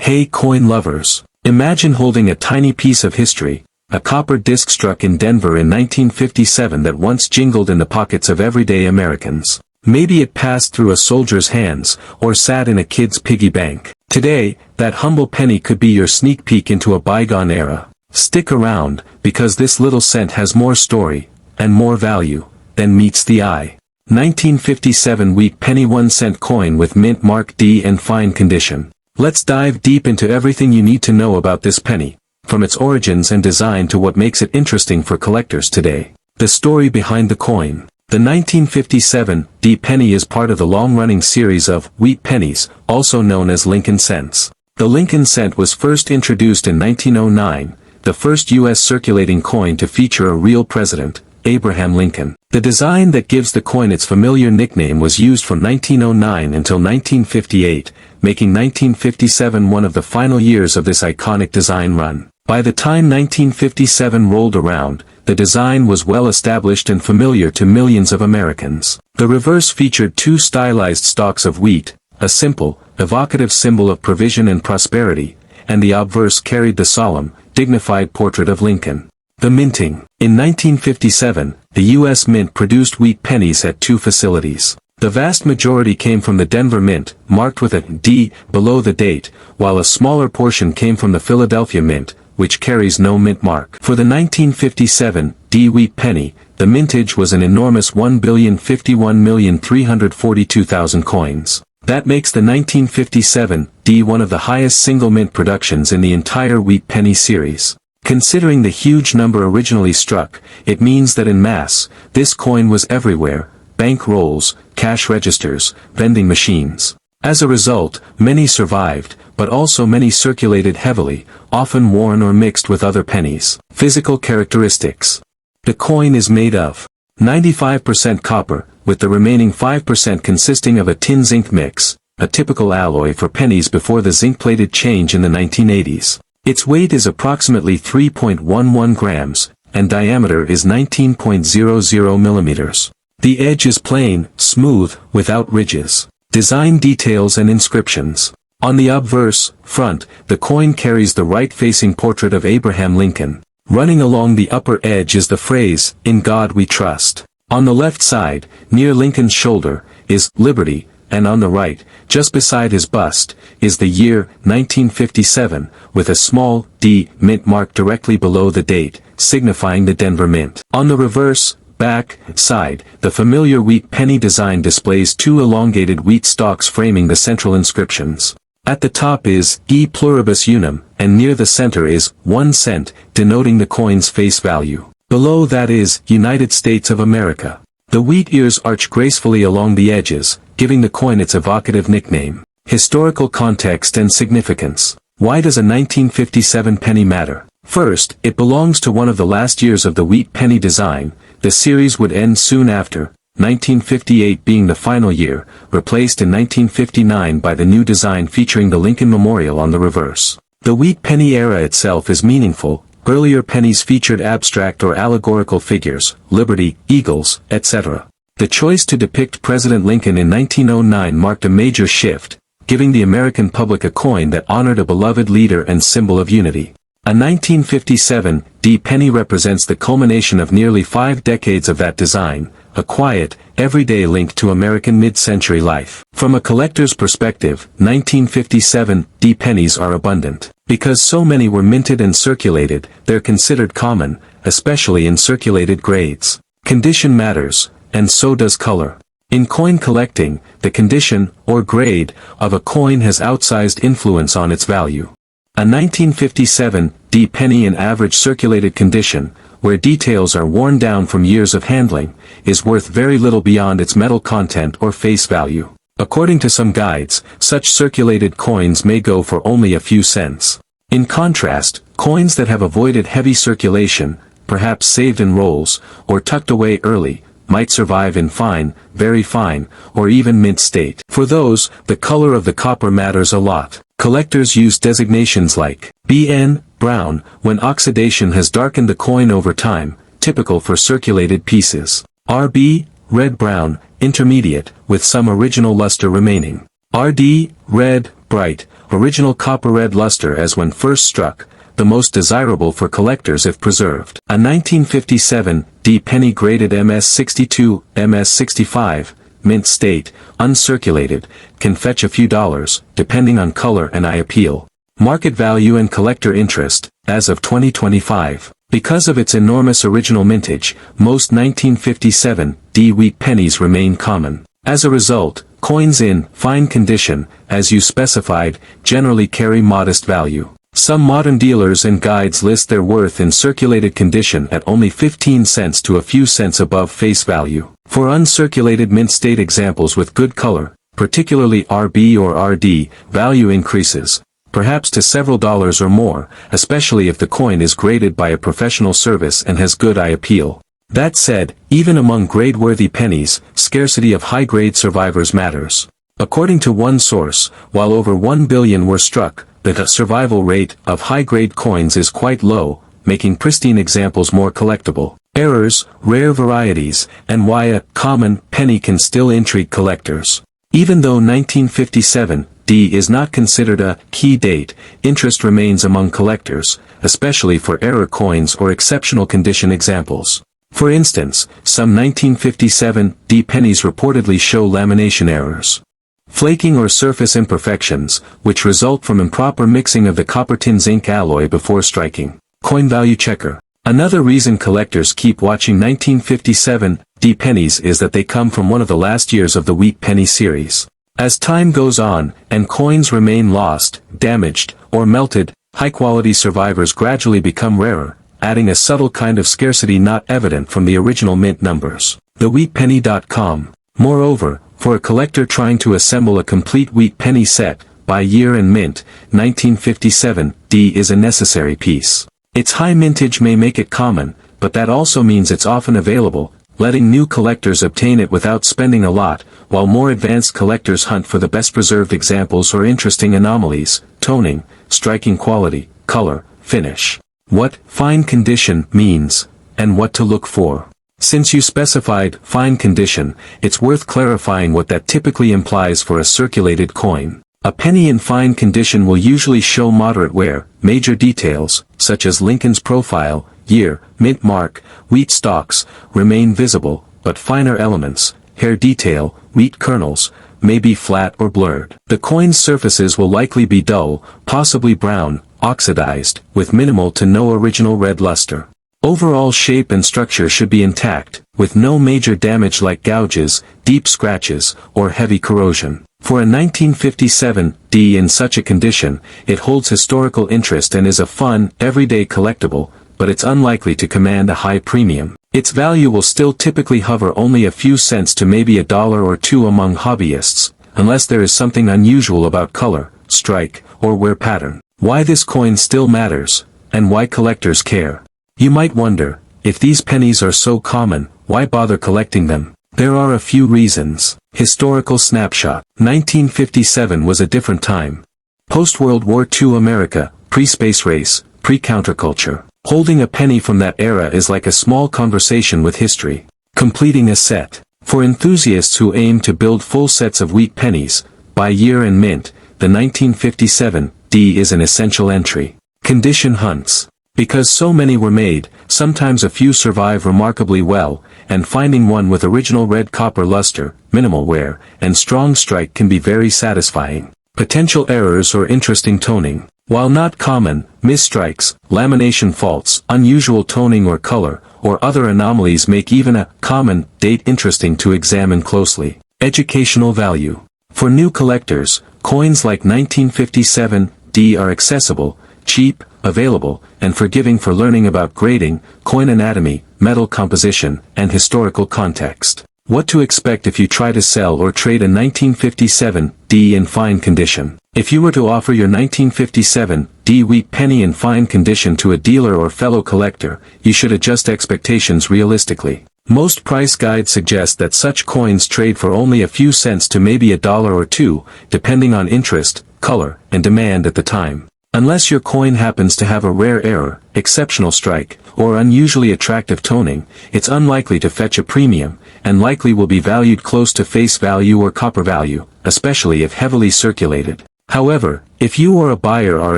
Hey coin lovers! Imagine holding a tiny piece of history, a copper disc struck in Denver in 1957 that once jingled in the pockets of everyday Americans. Maybe it passed through a soldier's hands, or sat in a kid's piggy bank. Today, that humble penny could be your sneak peek into a bygone era. Stick around, because this little cent has more story, and more value, than meets the eye. 1957 wheat penny 1-cent coin with mint mark D and fine condition. Let's dive deep into everything you need to know about this penny, from its origins and design to what makes it interesting for collectors today. The story behind the coin. The 1957 D penny is part of the long-running series of wheat pennies, also known as Lincoln cents. The Lincoln cent was first introduced in 1909, the first U.S. circulating coin to feature a real president, Abraham Lincoln. The design that gives the coin its familiar nickname was used from 1909 until 1958, making 1957 one of the final years of this iconic design run. By the time 1957 rolled around, the design was well established and familiar to millions of Americans. The reverse featured two stylized stalks of wheat, a simple, evocative symbol of provision and prosperity, and the obverse carried the solemn, dignified portrait of Lincoln. The minting. In 1957, the U.S. Mint produced wheat pennies at two facilities. The vast majority came from the Denver Mint, marked with a D below the date, while a smaller portion came from the Philadelphia Mint, which carries no mint mark. For the 1957 D wheat penny, the mintage was an enormous 1,051,342,000 coins. That makes the 1957 D one of the highest single mint productions in the entire wheat penny series. Considering the huge number originally struck, it means that en masse, this coin was everywhere: bank rolls, cash registers, vending machines. As a result, many survived, but also many circulated heavily, often worn or mixed with other pennies. Physical characteristics. The coin is made of 95% copper, with the remaining 5% consisting of a tin-zinc mix, a typical alloy for pennies before the zinc-plated change in the 1980s. Its weight is approximately 3.11 grams, and diameter is 19.00 millimeters. The edge is plain, smooth, without ridges. Design details and inscriptions. On the obverse, front, the coin carries the right-facing portrait of Abraham Lincoln. Running along the upper edge is the phrase, "In God We Trust." On the left side, near Lincoln's shoulder, is "Liberty," and on the right, just beside his bust, is the year, 1957, with a small D mint mark directly below the date, signifying the Denver Mint. On the reverse, back side, the familiar wheat penny design displays two elongated wheat stalks framing the central inscriptions. At the top is E pluribus unum, and near the center is 1 cent, denoting the coin's face value. Below that is United States of America. The wheat ears arch gracefully along the edges, giving the coin its evocative nickname. Historical context and significance. Why does a 1957 penny matter? First, it belongs to one of the last years of the wheat penny design. The series would end soon after, 1958 being the final year, replaced in 1959 by the new design featuring the Lincoln Memorial on the reverse. The wheat penny era itself is meaningful. Earlier pennies featured abstract or allegorical figures, liberty, eagles, etc. The choice to depict President Lincoln in 1909 marked a major shift, giving the American public a coin that honored a beloved leader and symbol of unity. A 1957 D penny represents the culmination of nearly 5 decades of that design, a quiet, everyday link to American mid-century life. From a collector's perspective, 1957 D pennies are abundant. Because so many were minted and circulated, they're considered common, especially in circulated grades. Condition matters, and so does color. In coin collecting, the condition, or grade, of a coin has outsized influence on its value. A 1957 D penny in average circulated condition, where details are worn down from years of handling, is worth very little beyond its metal content or face value. According to some guides, such circulated coins may go for only a few cents. In contrast, coins that have avoided heavy circulation, perhaps saved in rolls, or tucked away early, might survive in fine, very fine, or even mint state. For those, the color of the copper matters a lot. Collectors use designations like BN, brown, when oxidation has darkened the coin over time, typical for circulated pieces. RB, red-brown, intermediate, with some original luster remaining. RD, red, bright, original copper red luster as when first struck, the most desirable for collectors if preserved. A 1957 D penny graded MS62, MS65, mint state, uncirculated, can fetch a few dollars, depending on color and eye appeal. Market value and collector interest, as of 2025. Because of its enormous original mintage, most 1957 D wheat pennies remain common. As a result, coins in fine condition, as you specified, generally carry modest value. Some modern dealers and guides list their worth in circulated condition at only 15 cents to a few cents above face value. For uncirculated mint state examples with good color, particularly RB or RD, value increases, perhaps to several dollars or more, especially if the coin is graded by a professional service and has good eye appeal. That said, even among grade-worthy pennies, scarcity of high-grade survivors matters. According to one source, while over 1 billion were struck, the survival rate of high-grade coins is quite low, making pristine examples more collectible. Errors, rare varieties, and why a common penny can still intrigue collectors. Even though 1957 D is not considered a key date, interest remains among collectors, especially for error coins or exceptional condition examples. For instance, some 1957 D pennies reportedly show lamination errors, flaking or surface imperfections, which result from improper mixing of the copper-tin zinc alloy before striking. Coin value checker. Another reason collectors keep watching 1957 D pennies is that they come from one of the last years of the wheat penny series. As time goes on, and coins remain lost, damaged, or melted, high-quality survivors gradually become rarer, adding a subtle kind of scarcity not evident from the original mint numbers. TheWheatPenny.com. Moreover, for a collector trying to assemble a complete wheat penny set, by year and mint, 1957 D is a necessary piece. Its high mintage may make it common, but that also means it's often available, letting new collectors obtain it without spending a lot, while more advanced collectors hunt for the best preserved examples or interesting anomalies, toning, striking quality, color, finish. What fine condition means, and what to look for. Since you specified fine condition, it's worth clarifying what that typically implies for a circulated coin. A penny in fine condition will usually show moderate wear, major details, such as Lincoln's profile, year, mint mark, wheat stalks, remain visible, but finer elements, hair detail, wheat kernels, may be flat or blurred. The coin's surfaces will likely be dull, possibly brown, oxidized, with minimal to no original red luster. Overall shape and structure should be intact, with no major damage like gouges, deep scratches, or heavy corrosion. For a 1957 D in such a condition, it holds historical interest and is a fun, everyday collectible, but it's unlikely to command a high premium. Its value will still typically hover only a few cents to maybe $1 or $2 among hobbyists, unless there is something unusual about color, strike, or wear pattern. Why this coin still matters, and why collectors care. You might wonder, if these pennies are so common, why bother collecting them? There are a few reasons. Historical snapshot. 1957 was a different time. Post-World War II America, pre-space race, pre-counterculture. Holding a penny from that era is like a small conversation with history. Completing a set. For enthusiasts who aim to build full sets of wheat pennies, by year and mint, the 1957 D is an essential entry. Condition hunts. Because so many were made, sometimes a few survive remarkably well, and finding one with original red copper luster, minimal wear, and strong strike can be very satisfying. Potential errors or interesting toning. While not common, misstrikes, lamination faults, unusual toning or color, or other anomalies make even a common date interesting to examine closely. Educational value. For new collectors, coins like 1957 D are accessible, cheap, available, and forgiving for learning about grading, coin anatomy, metal composition, and historical context. What to expect if you try to sell or trade a 1957 D in fine condition. If you were to offer your 1957 D wheat penny in fine condition to a dealer or fellow collector, you should adjust expectations realistically. Most price guides suggest that such coins trade for only a few cents to maybe $1 or $2, depending on interest, color, and demand at the time. Unless your coin happens to have a rare error, exceptional strike, or unusually attractive toning, it's unlikely to fetch a premium, and likely will be valued close to face value or copper value, especially if heavily circulated. However, if you or a buyer are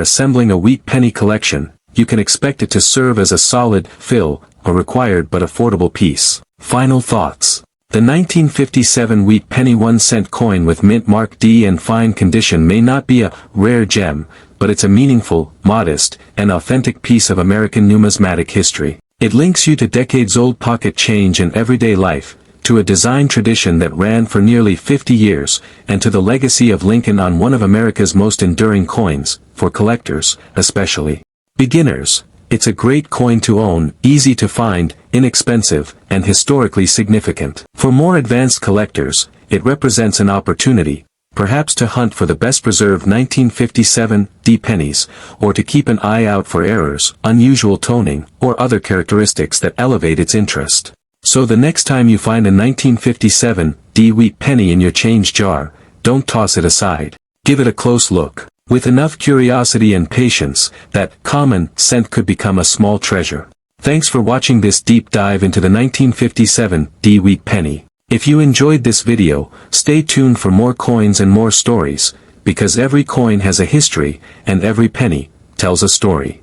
assembling a wheat penny collection, you can expect it to serve as a solid, fill, or required but affordable piece. Final thoughts. The 1957 wheat penny 1-cent coin with mint mark D and fine condition may not be a rare gem, but it's a meaningful, modest, and authentic piece of American numismatic history. It links you to decades-old pocket change and everyday life, to a design tradition that ran for nearly 50 years, and to the legacy of Lincoln on one of America's most enduring coins, for collectors, especially beginners. It's a great coin to own, easy to find, inexpensive, and historically significant. For more advanced collectors, it represents an opportunity, perhaps to hunt for the best-preserved 1957 D pennies, or to keep an eye out for errors, unusual toning, or other characteristics that elevate its interest. So the next time you find a 1957 D wheat penny in your change jar, don't toss it aside. Give it a close look. With enough curiosity and patience, that common cent could become a small treasure. Thanks for watching this deep dive into the 1957 D wheat penny. If you enjoyed this video, stay tuned for more coins and more stories, because every coin has a history, and every penny tells a story.